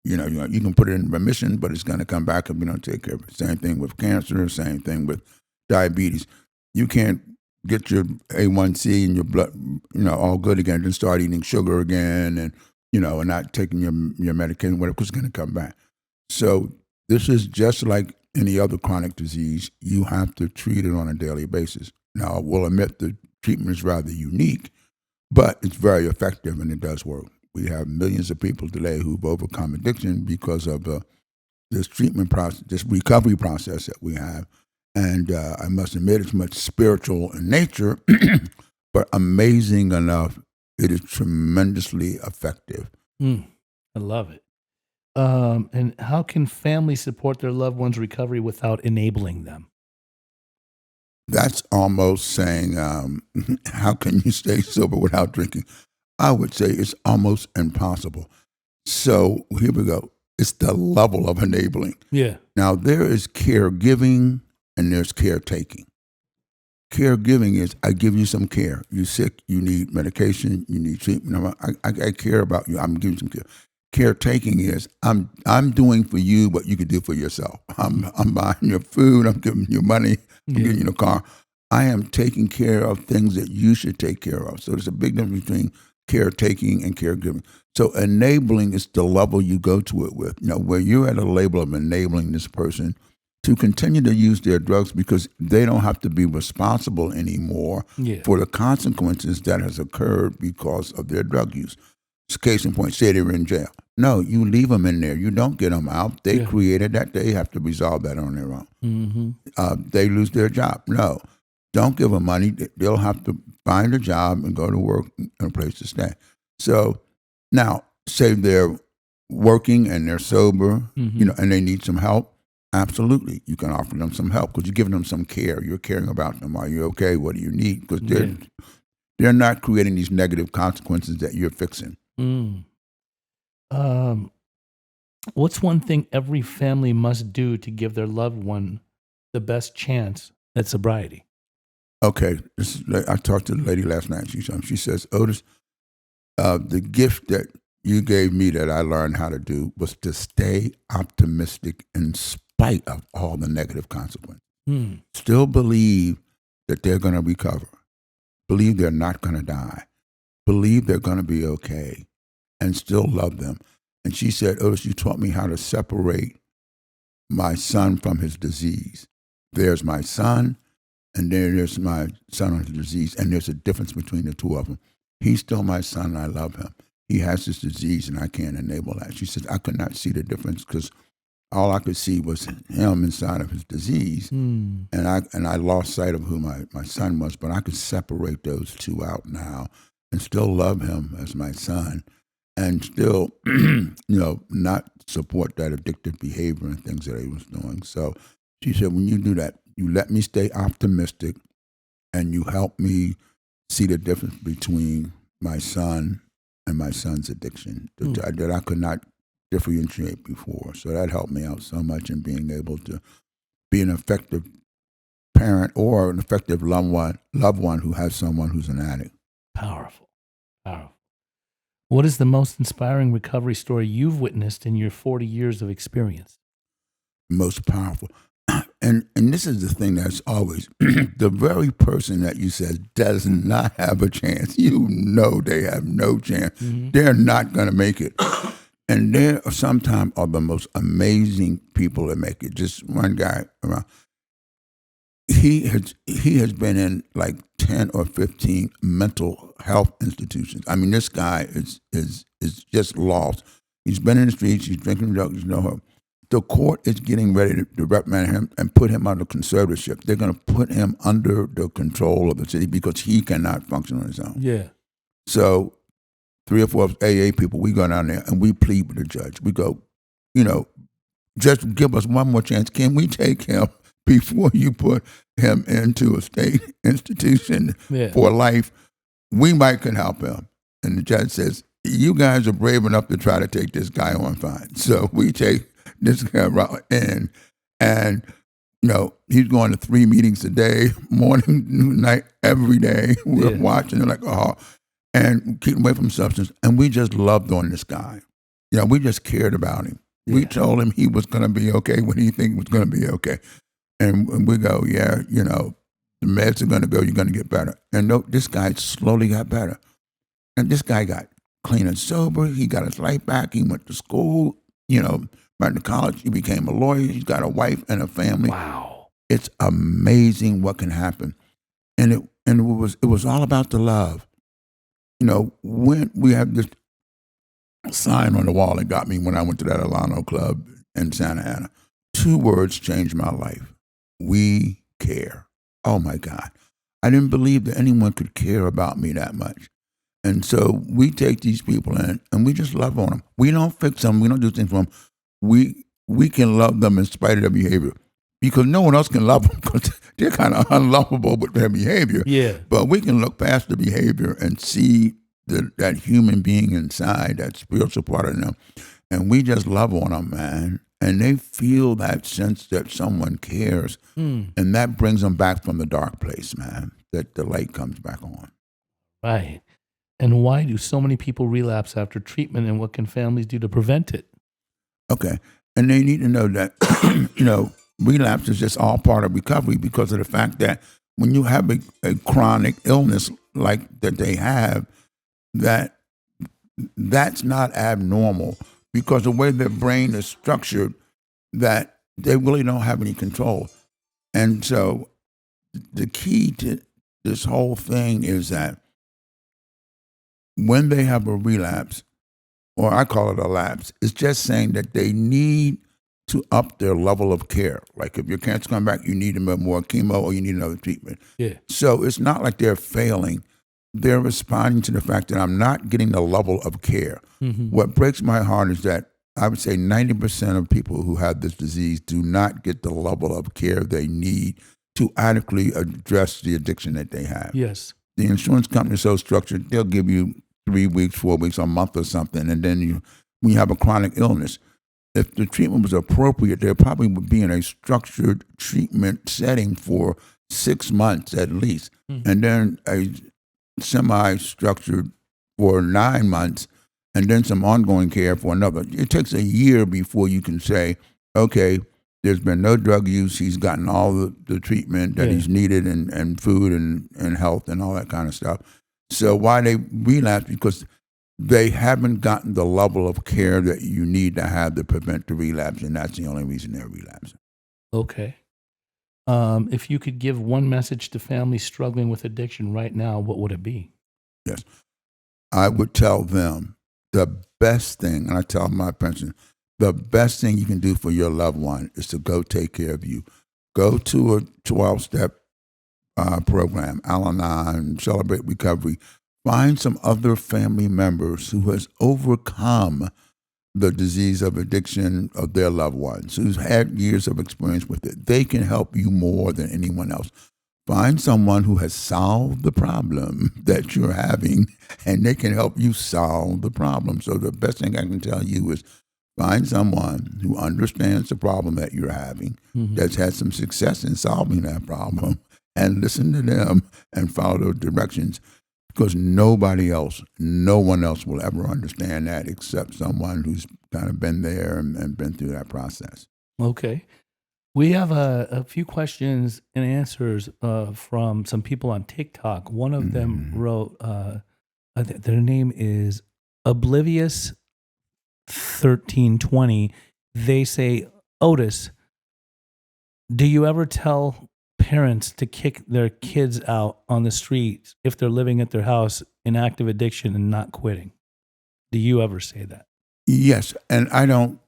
Speaker 1: You can put it in remission, but it's going to come back if you don't take care of it. Same thing with cancer, same thing with diabetes. You can't get your A1C and your blood, all good again, then start eating sugar again and not taking your medication, whatever, it's going to come back. So this is just like any other chronic disease. You have to treat it on a daily basis. Now, we'll admit the treatment is rather unique, but it's very effective and it does work. We have millions of people today who've overcome addiction because of this treatment process, this recovery process that we have. And I must admit, it's much spiritual in nature, but amazing enough, it is tremendously effective.
Speaker 2: I love it. And how can families support their loved ones' recovery without enabling them?
Speaker 1: That's almost saying, how can you stay sober without drinking? I would say it's almost impossible. So here we go. It's the level of enabling.
Speaker 2: Yeah.
Speaker 1: Now, there is caregiving and there's caretaking. Caregiving is I give you some care. You're sick, you need medication, you need treatment. I care about you. I'm giving you some care. Caretaking is I'm doing for you what you could do for yourself. I'm buying your food, I'm giving you money, I'm giving you a car. I am taking care of things that you should take care of. So there's a big difference between caretaking and caregiving. So enabling is the level you go to it with. Where you're at a level of enabling this person to continue to use their drugs because they don't have to be responsible anymore for the consequences that has occurred because of their drug use. Case in point, say they were in jail. No, you leave them in there. You don't get them out. They created that. They have to resolve that on their own.
Speaker 2: Mm-hmm.
Speaker 1: They lose their job. No, don't give them money. They'll have to find a job and go to work and a place to stay. So now, say they're working and they're sober, and they need some help. Absolutely, you can offer them some help because you're giving them some care. You're caring about them. Are you okay? What do you need? Because they're not creating these negative consequences that you're fixing.
Speaker 2: What's one thing every family must do to give their loved one the best chance at sobriety?
Speaker 1: Okay, I talked to the lady last night. She says, Otis, the gift that you gave me that I learned how to do was to stay optimistic in spite of all the negative consequences. Still believe that they're going to recover. Believe they're not going to die. Believe they're going to be okay. And still love them. And she said, Otis, you taught me how to separate my son from his disease. There's my son, and there's my son on his disease, and there's a difference between the two of them. He's still my son, and I love him. He has this disease, and I can't enable that. She says, I could not see the difference because all I could see was him inside of his disease, and I lost sight of who my son was, but I could separate those two out now and still love him as my son and still, not support that addictive behavior and things that he was doing. So she said, when you do that, you let me stay optimistic and you help me see the difference between my son and my son's addiction that I could not differentiate before. So that helped me out so much in being able to be an effective parent or an effective loved one who has someone who's an addict.
Speaker 2: Powerful. What is the most inspiring recovery story you've witnessed in your 40 years of experience?
Speaker 1: Most powerful. And this is the thing that's always, the very person that you said does not have a chance. They have no chance. Mm-hmm. They're not going to make it. And there sometimes are the most amazing people that make it. Just one guy around. He has been in like 10 or 15 mental health institutions. I mean, this guy is just lost. He's been in the streets. He's drinking drugs. The court is getting ready to reprimand him and put him under conservatorship. They're going to put him under the control of the city because he cannot function on his own.
Speaker 2: Yeah.
Speaker 1: So 3 or 4 AA people, we go down there and we plead with the judge. We go, just give us one more chance. Can we take him before you put him into a state institution for life? We might can help him. And the judge says, you guys are brave enough to try to take this guy on fine. So we take this guy in, and he's going to 3 meetings a day, morning, noon, night, every day. We're watching it and keep away from substance. And we just loved on this guy. We just cared about him. Yeah. We told him he was going to be okay when he think was going to be okay. And we go, the meds are going to go, you're going to get better. And this guy slowly got better. And this guy got clean and sober. He got his life back. He went to school, went to college. He became a lawyer. He's got a wife and a family.
Speaker 2: Wow.
Speaker 1: It's amazing what can happen. And it was all about the love. When we have this sign on the wall that got me when I went to that Alano Club in Santa Ana. 2 words changed my life. We care. Oh my God. I didn't believe that anyone could care about me that much. And so we take these people in and we just love on them. We don't fix them. We don't do things for them. We can love them in spite of their behavior because no one else can love them because they're kind of unlovable with their behavior.
Speaker 2: Yeah.
Speaker 1: But we can look past the behavior and see that human being inside, that spiritual part of them. And we just love on them, man. and they feel that sense that someone cares, and that brings them back from the dark place, man. That the light comes back on.
Speaker 2: Right. And why do so many people relapse after treatment, and what can families do to prevent it?
Speaker 1: Okay. And they need to know that, relapse is just all part of recovery because of the fact that when you have a chronic illness like that they have, that's not abnormal because the way their brain is structured, that they really don't have any control. And so the key to this whole thing is that when they have a relapse, or I call it a lapse, it's just saying that they need to up their level of care. Like if your cancer comes back, you need more chemo or you need another treatment.
Speaker 2: Yeah.
Speaker 1: So it's not like they're failing. They're responding to the fact that I'm not getting the level of care.
Speaker 2: Mm-hmm.
Speaker 1: What breaks my heart is that I would say 90% of people who have this disease do not get the level of care they need to adequately address the addiction that they have.
Speaker 2: Yes.
Speaker 1: The insurance company is so structured, they'll give you 3 weeks, 4 weeks, a month or something. And then when you have a chronic illness, if the treatment was appropriate, there probably would be in a structured treatment setting for 6 months at least. Mm-hmm. And then a semi-structured for 9 months, and then some ongoing care for another. It takes a year before you can say, okay, there's been no drug use, he's gotten all the treatment that he's needed and food and health and all that kind of stuff. So why they relapse? Because they haven't gotten the level of care that you need to have to prevent the relapse, and that's the only reason they're relapsing.
Speaker 2: Okay. If you could give one message to families struggling with addiction right now, what would it be?
Speaker 1: Yes. I would tell them the best thing, and I tell my parents, the best thing you can do for your loved one is to go take care of you. Go to a 12-step program, Al-Anon, Celebrate Recovery. Find some other family members who has overcome the disease of addiction of their loved ones, who's had years of experience with it. They can help you more than anyone else. Find someone who has solved the problem that you're having, and they can help you solve the problem. So the best thing I can tell you is find someone who understands the problem that you're having, that's had some success in solving that problem, and listen to them and follow those directions. Because no one else will ever understand that except someone who's kind of been there and been through that process.
Speaker 2: Okay. We have a few questions and answers from some people on TikTok. One of them wrote, their name is Oblivious 1320. They say, Otis, do you ever tell parents to kick their kids out on the streets if they're living at their house in active addiction and not quitting? Do you ever say that?
Speaker 1: Yes, and I don't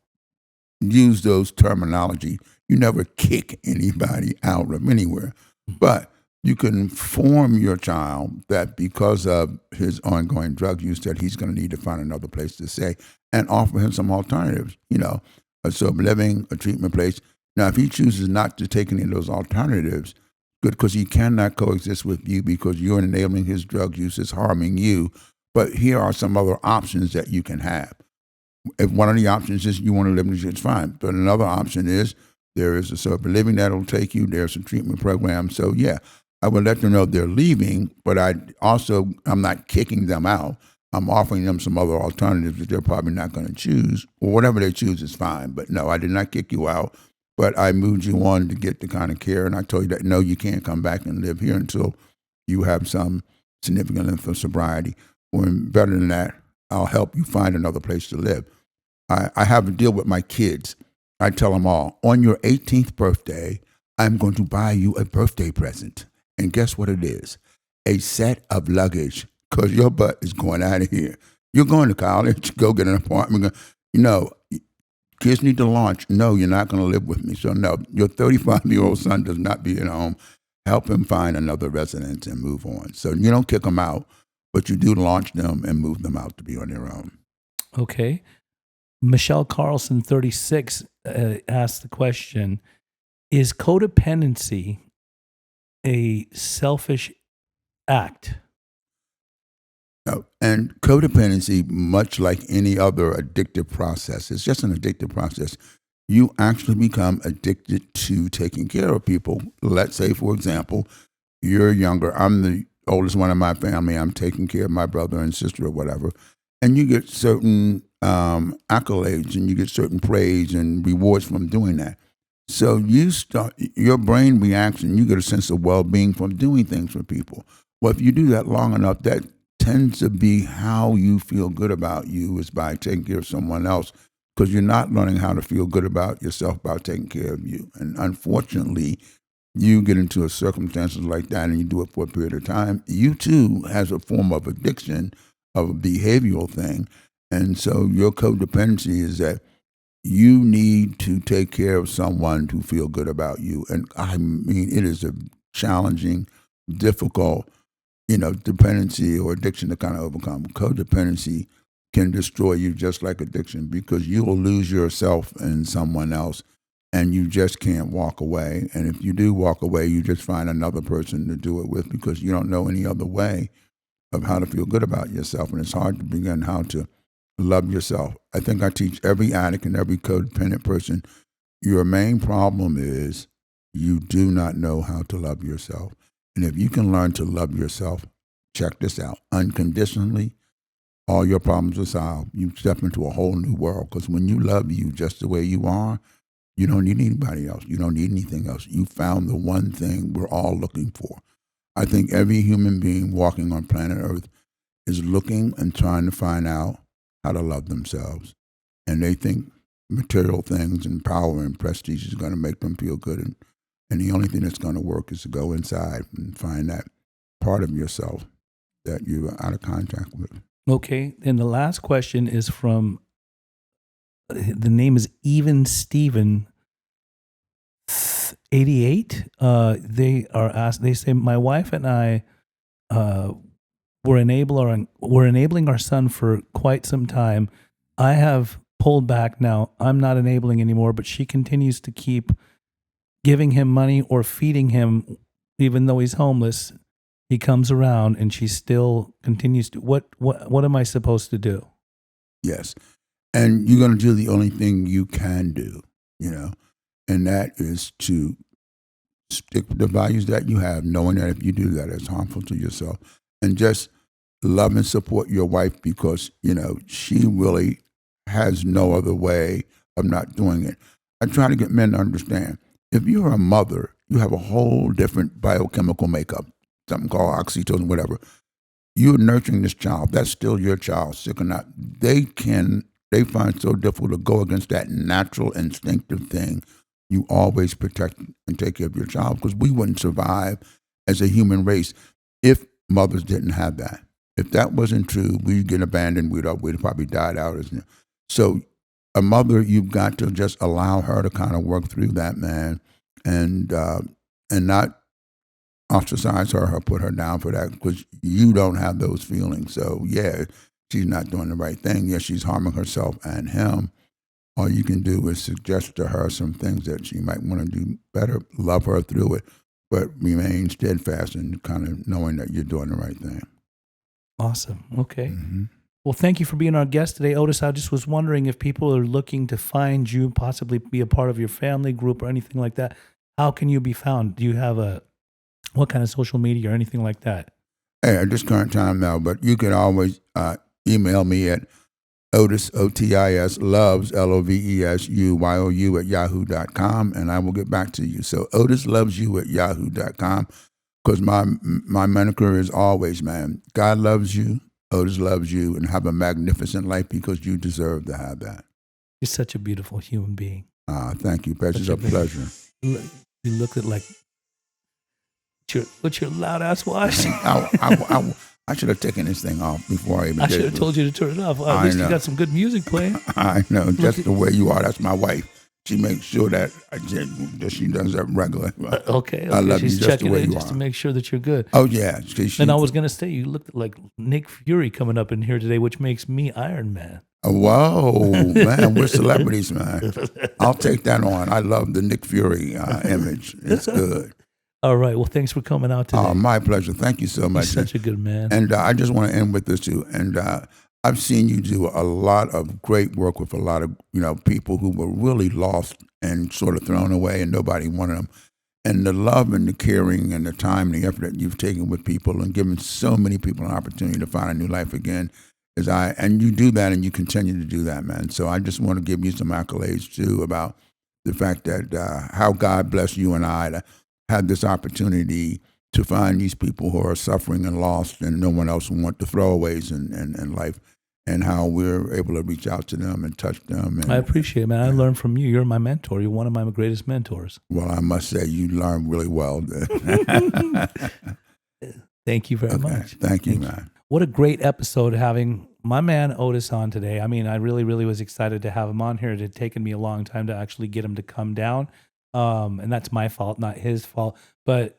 Speaker 1: use those terminology. You never kick anybody out of anywhere, but you can inform your child that because of his ongoing drug use that he's going to need to find another place to stay and offer him some alternatives, a sober living, a treatment place. Now, if he chooses not to take any of those alternatives, good, because he cannot coexist with you because you're enabling his drug use, it's harming you. But here are some other options that you can have. If one of the options is you want to live in the it's fine. But another option is there is a sober living that'll take you. There's a treatment program. So, yeah, I would let them know they're leaving, but I'm not kicking them out. I'm offering them some other alternatives that they're probably not going to choose. Or whatever they choose is fine. But no, I did not kick you out. But I moved you on to get the kind of care, and I told you that, no, you can't come back and live here until you have some significant length of sobriety. Or better than that, I'll help you find another place to live. I have a deal with my kids. I tell them all, on your 18th birthday, I'm going to buy you a birthday present. And guess what it is? A set of luggage, because your butt is going out of here. You're going to college, go get an apartment. Kids need to launch. No, you're not going to live with me. So no, your 35-year-old son does not be at home. Help him find another residence and move on. So you don't kick them out, but you do launch them and move them out to be on their own.
Speaker 2: Okay. Michelle Carlson, 36, asked the question, is codependency a selfish act?
Speaker 1: No. And codependency, much like any other addictive process, it's just an addictive process. you actually become addicted to taking care of people. Let's say, for example, you're younger. I'm the oldest one in my family. I'm taking care of my brother and sister or whatever. And you get certain accolades and you get certain praise and rewards from doing that. So your brain reacts and you get a sense of well-being from doing things for people. Well, if you do that long enough, that tends to be how you feel good about you, is by taking care of someone else, because you're not learning how to feel good about yourself by taking care of you. And unfortunately, you get into circumstances like that and you do it for a period of time, you too has a form of addiction, of a behavioral thing. And so your codependency is that you need to take care of someone to feel good about you. And I mean, it is a challenging, difficult, dependency or addiction to kind of overcome. Codependency can destroy you just like addiction, because you will lose yourself in someone else and you just can't walk away. And if you do walk away, you just find another person to do it with, because you don't know any other way of how to feel good about yourself. And it's hard to begin how to love yourself. I think I teach every addict and every codependent person, your main problem is you do not know how to love yourself. And if you can learn to love yourself, check this out, unconditionally, all your problems are solved. You step into a whole new world, because when you love you just the way you are, you don't need anybody else. You don't need anything else. You found the one thing we're all looking for. I think every human being walking on planet Earth is looking and trying to find out how to love themselves. And they think material things and power and prestige is going to make them feel good. And the only thing that's going to work is to go inside and find that part of yourself that you're out of contact with.
Speaker 2: Okay. And the last question is from, the name is Even Steven 88. They are asked, they say, my wife and I were enabling our son for quite some time. I have pulled back now. I'm not enabling anymore, but she continues to keep giving him money or feeding him, even though he's homeless. He comes around and she still continues to. What am I supposed to do?
Speaker 1: Yes. And you're going to do the only thing you can do, and that is to stick with the values that you have, knowing that if you do that, it's harmful to yourself. And just love and support your wife, because, she really has no other way of not doing it. I try to get men to understand, if you're a mother, you have a whole different biochemical makeup, something called oxytocin, whatever. You're nurturing this child. That's still your child, sick or not. They find it so difficult to go against that natural, instinctive thing. You always protect and take care of your child, because we wouldn't survive as a human race if mothers didn't have that. If that wasn't true, we'd get abandoned. We'd probably died out. So a mother, you've got to just allow her to kind of work through that, man, and not ostracize her or put her down for that, because you don't have those feelings. So yeah, she's not doing the right thing. Yes, she's harming herself and him. All you can do is suggest to her some things that she might want to do better, love her through it, but remain steadfast and kind of knowing that you're doing the right thing.
Speaker 2: Awesome. Okay.
Speaker 1: Mm-hmm.
Speaker 2: Well, thank you for being our guest today, Otis. I just was wondering if people are looking to find you, possibly be a part of your family group or anything like that. How can you be found? Do you have what kind of social media or anything like that?
Speaker 1: Hey, at this current time now, but you can always email me at Otis, O-T-I-S, loves, L-O-V-E-S-U-Y-O-U at yahoo.com, and I will get back to you. So Otis loves you at yahoo.com, because my moniker is always, man, God loves you, Otis loves you, and have a magnificent life, because you deserve to have that.
Speaker 2: You're such a beautiful human being.
Speaker 1: Thank you, Pez. It's a pleasure.
Speaker 2: You look at like, what's your loud ass watch?
Speaker 1: I should have taken this thing off before I even
Speaker 2: I
Speaker 1: did it.
Speaker 2: should have told you to turn it off. At least you got some good music playing.
Speaker 1: I know, just the way you are. That's my wife. She makes sure that she does that regularly.
Speaker 2: Okay.
Speaker 1: I love
Speaker 2: She's
Speaker 1: you just
Speaker 2: checking
Speaker 1: the way
Speaker 2: in
Speaker 1: you
Speaker 2: just
Speaker 1: are.
Speaker 2: to make sure that you're good.
Speaker 1: Oh, yeah.
Speaker 2: And I was going to say, you looked like Nick Fury coming up in here today, which makes me Iron Man.
Speaker 1: Whoa, man, we're celebrities, man. I'll take that on. I love the Nick Fury image. It's good.
Speaker 2: All right. Well, thanks for coming out today.
Speaker 1: My pleasure. Thank you so much.
Speaker 2: You're such a good man.
Speaker 1: And I just want to end with this too. And I've seen you do a lot of great work with a lot of people who were really lost and sort of thrown away, and nobody wanted them. And the love and the caring and the time and the effort that you've taken with people and given so many people an opportunity to find a new life again and you do that and you continue to do that, man. So I just want to give you some accolades too about the fact that how God blessed you and I to have this opportunity to find these people who are suffering and lost and no one else will want the throwaways in life, and how we're able to reach out to them and touch them. And,
Speaker 2: I appreciate it, man. I learned from you. You're my mentor. You're one of my greatest mentors.
Speaker 1: Well, I must say you learned really well.
Speaker 2: Thank you very much.
Speaker 1: Thank you, man.
Speaker 2: What a great episode having my man Ottis on today. I mean, I really, really was excited to have him on here. It had taken me a long time to actually get him to come down. And that's my fault, not his fault. But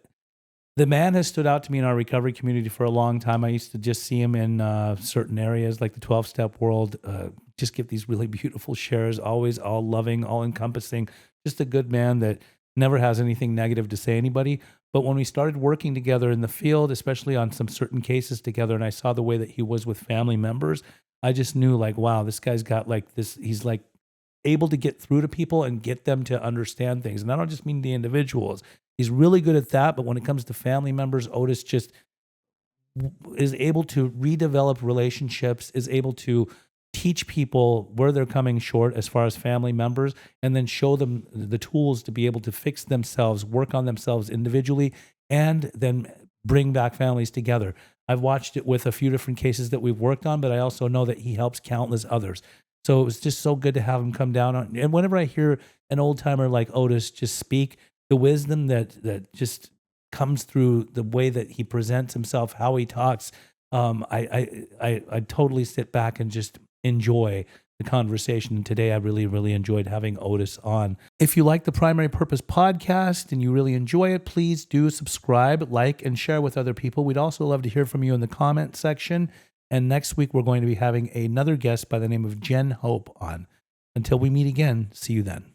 Speaker 2: the man has stood out to me in our recovery community for a long time. I used to just see him in certain areas like the 12-step world, just give these really beautiful shares, always all loving, all encompassing, just a good man that never has anything negative to say anybody. But when we started working together in the field, especially on some certain cases together, and I saw the way that he was with family members, I just knew like, wow, this guy's got like this, he's like able to get through to people and get them to understand things. And I don't just mean the individuals. He's really good at that. But when it comes to family members, Ottis just is able to redevelop relationships, is able to teach people where they're coming short as far as family members, and then show them the tools to be able to fix themselves, work on themselves individually, and then bring back families together. I've watched it with a few different cases that we've worked on, but I also know that he helps countless others. So it was just so good to have him come down on. And whenever I hear an old timer like Ottis just speak, the wisdom that just comes through the way that he presents himself, how he talks, I totally sit back and just enjoy the conversation. Today, I really, really enjoyed having Ottis on. If you like the Primary Purpose podcast and you really enjoy it, please do subscribe, like, and share with other people. We'd also love to hear from you in the comment section. And next week, we're going to be having another guest by the name of Jen Hope on. Until we meet again, see you then.